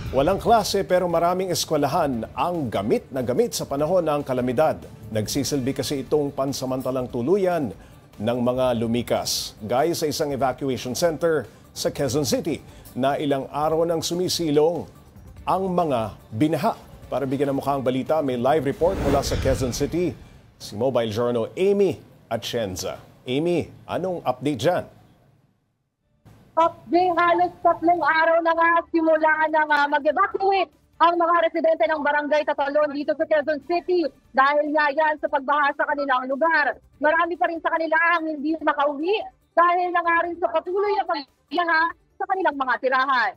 Walang klase pero maraming eskwelahan ang gamit na gamit sa panahon ng kalamidad. Nagsisilbi kasi itong pansamantalang tuluyan ng mga lumikas. Gaya sa isang evacuation center sa Quezon City na ilang araw nang sumisilong ang mga binaha. Para bigyan ng mukhang balita, may live report mula sa Quezon City si Mobile Journal Amy Atienza. Amy, anong update dyan? Halos 3 araw na nga simula na mag-evacuate ang mga residente ng Barangay Catalon dito sa Quezon City dahil nga yan sa pagbaha sa kanilang lugar. Marami pa rin sa kanila ang hindi makauwi dahil na nga rin sa patuloy na pagbaha sa kanilang mga tirahan.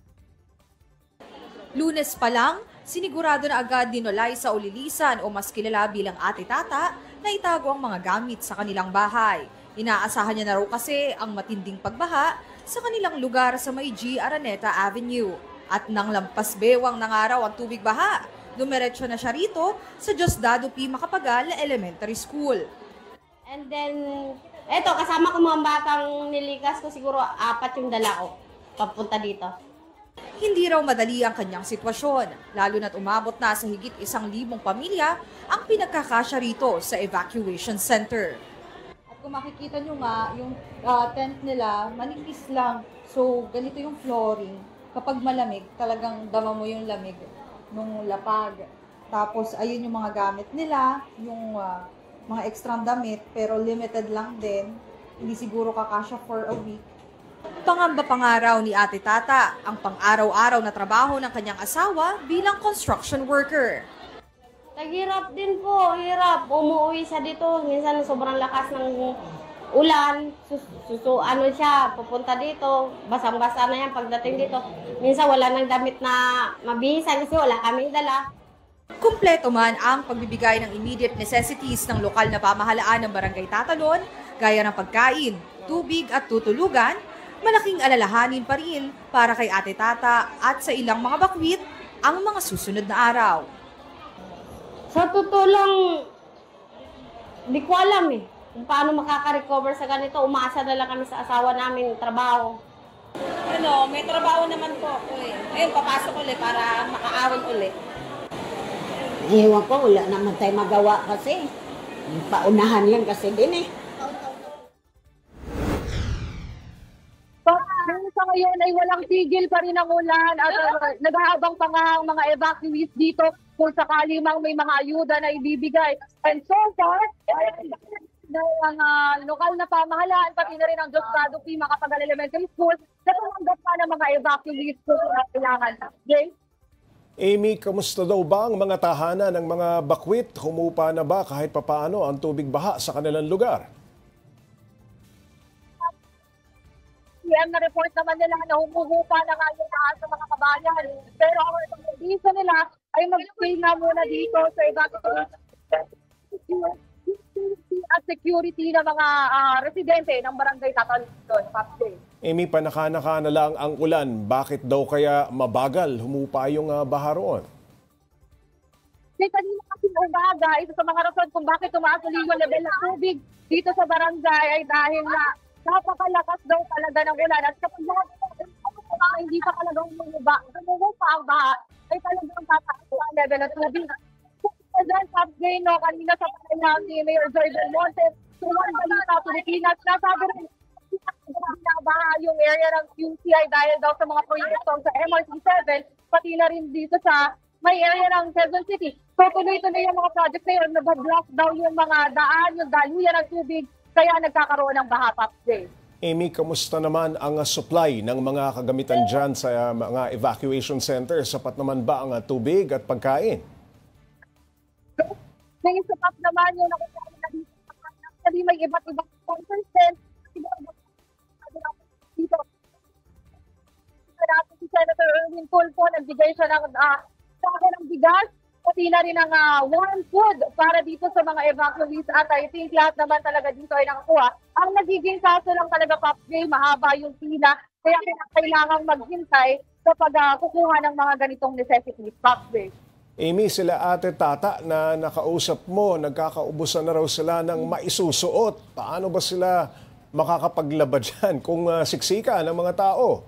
Lunes pa lang, sinigurado na agad dinolay sa ulilisan o mas kilala bilang Ate Tata na itago ang mga gamit sa kanilang bahay. Inaasahan niya na raw kasi ang matinding pagbaha sa kanilang lugar sa may G. Araneta Avenue. At nang lampas bewang ng araw ang tubig baha, dumiretso na siya rito sa Diosdado P. Macapagal Elementary School. And then, eto, kasama ko mga batang nilikas ko, siguro 4 yung dala ko papunta dito. Hindi raw madali ang kanyang sitwasyon, lalo na't umabot na sa higit 1,000 pamilya ang pinagkakasya rito sa evacuation center. Kung makikita nyo nga, yung tent nila, manipis lang. So, ganito yung flooring. Kapag malamig, talagang dama mo yung lamig nung lapag. Tapos, ayun yung mga gamit nila, yung mga extra damit, pero limited lang din. Hindi siguro kakasya for a week. Pangamba pangaraw ni Ate Tata ang pang-araw-araw na trabaho ng kanyang asawa bilang construction worker. Naghirap din po, hirap. Umuwi siya dito. Minsan sobrang lakas ng ulan. Ano siya, pupunta dito. Basang-basa na yan pagdating dito. Minsan wala nang damit na mabihisan kasi wala kaming dala. Kumpleto man ang pagbibigay ng immediate necessities ng lokal na pamahalaan ng Barangay Tatalon, gaya ng pagkain, tubig at tutulugan, malaking alalahanin pa rin para kay Ate Tata at sa ilang mga bakwit ang mga susunod na araw. Sa totoo lang, di ko alam kung paano makaka-recover sa ganito. Umaasa na lang kami sa asawa namin trabaho. May trabaho naman po ako Ayun, papasok ulit para makaawon ulit. Ewan ko, wala naman tayo magawa kasi. Paunahan lang kasi din Sa ngayon ay walang tigil pa rin ang ulan at nag-aabang pa nga ang mga evacuees dito kung sakali mang may mga ayuda na ibibigay. And so far, ang lokal na pamahalaan, pati na rin ang Diosdado P. Macapagal Elementary School, na tumanggap pa ng mga evacuees kung kailangan. James? Amy, kamusta daw ba ang mga tahanan ng mga bakwit? Humupa na ba kahit papaano ang tubig baha sa kanilang lugar? Na-report naman nila na humuhupa na nga yung taas sa mga kabayan. Pero ang recommendation nila ay mag-stay na muna dito sa evacuation at security ng mga residente ng Barangay Tatalon. Amy, panaka-naka na lang ang ulan. Bakit daw kaya mabagal humupa yung baha roon? Kanina kasi umaga, isa sa mga rason kung bakit tumaas ulit yung level ng tubig dito sa barangay ay dahil na napakalakas daw talaga ng ulan. At kapag hindi pa talagang umuba ang baha, ay talagang tataas ang level ng tubig. President Sabgay, kanina sa panayam ni Mayor Joy Belmonte, tuwan balita Pilipinas, nasabi rin baha yung area ng QCI dahil daw sa mga proyekto sa MRT7, pati na rin dito sa may area ng Quezon City. So tuloy-tuloy yung mga project na yun, nabablock daw yung mga daan, yung daluyan ng tubig, kaya nagkakaroon ng baha today. Amy, kamusta naman ang supply ng mga kagamitan dyan sa mga evacuation center? Sapat naman ba ang tubig at pagkain? May sapat naman yung nakasama na dito. Kasi may iba't ibang conference. Dito. Si Senator Erwin Tulfo, nagbigay siya ng sako ng bigas, pati na rin ang warm food para dito sa mga evacuees at I think lahat naman talaga dito ay nakakuha. Ang nagiging kaso lang talaga, Popjay, mahaba yung pila, kaya kailangang maghintay kapag kukuha ng mga ganitong necessities, Popjay. Amy, sila Ate Tata na nakausap mo, nagkakaubusan na raw sila ng maisusuot. Paano ba sila makakapaglaba dyan kung siksika ng mga tao?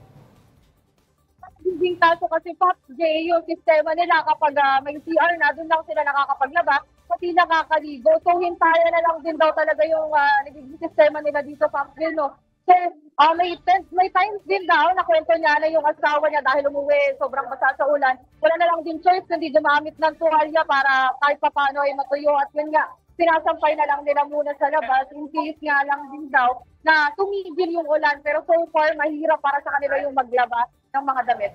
matinding kaso kasi Pops J, yung sistema nila kapag may CR na, doon lang sila nakakapaglaba, pati nakakaligo. So hintayan na lang din daw talaga yung nagiging sistema nila dito, Pops J, no? So, may times din daw na kwento niya na yung asawa niya dahil umuwi, sobrang basa sa ulan. Wala na lang din choice kundi gumamit ng tuwalya para kahit paano ay matuyo. At yun nga, sinasampay na lang nila muna sa labas. In case nga lang din daw na tumigil yung ulan. Pero so far, mahirap para sa kanila yung maglaba ng mga damit.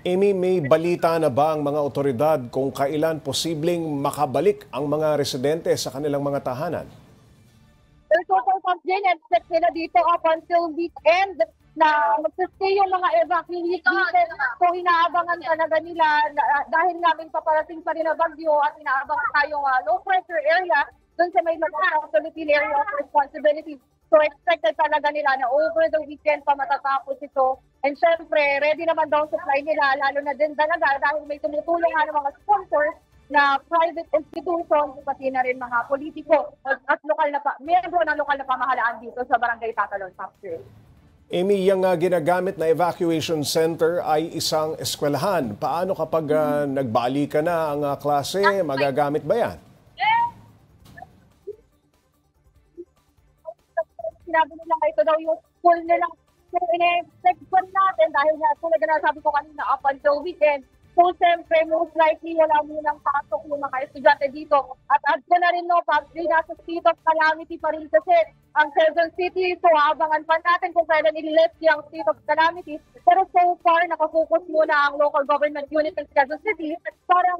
Amy, may balita na ba ang mga otoridad kung kailan posibleng makabalik ang mga residente sa kanilang mga tahanan? So far, Jen, expect nila dito up until weekend na mag-stay yung mga evacuees dito. So inaabangan talaga nila dahil namin paparating pa rin na bagyo at inaabangan tayong low pressure area doon sa may Philippine Area of Responsibility. So expected talaga nila na over the weekend pa matatapos ito. And syempre, ready naman daw supply nila, lalo na din talaga dahil may tumutulong ng mga sponsors na private institution, pati na rin mga politiko at lokal na miyembro ng lokal na pamahalaan dito sa Barangay Tatalon, Pastor. Amy, yung ginagamit na evacuation center ay isang eskwelahan. Paano kapag nagbali ka na ang klase, magagamit ba yan? Sinabi nila ito daw yung school nila. So, ine-expect ko natin dahil nga tulad na sabi ko kanina up until weekend. So, siyempre, most likely, wala munang pasok yung mga estudyante dito. At add ko na rin, no, Pablo, nasa state of calamity pa rin kasi ang Quezon City. So, abangan pa natin kung kailan i-lift yung state of calamity. Pero so far, nakafocus muna ang local government unit ng Quezon City para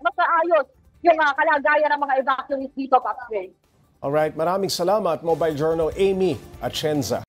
mapaayos yung kalagayan ng mga evacuees dito, Pablo. Alright, maraming salamat, Mobile Journal Amy Atienza.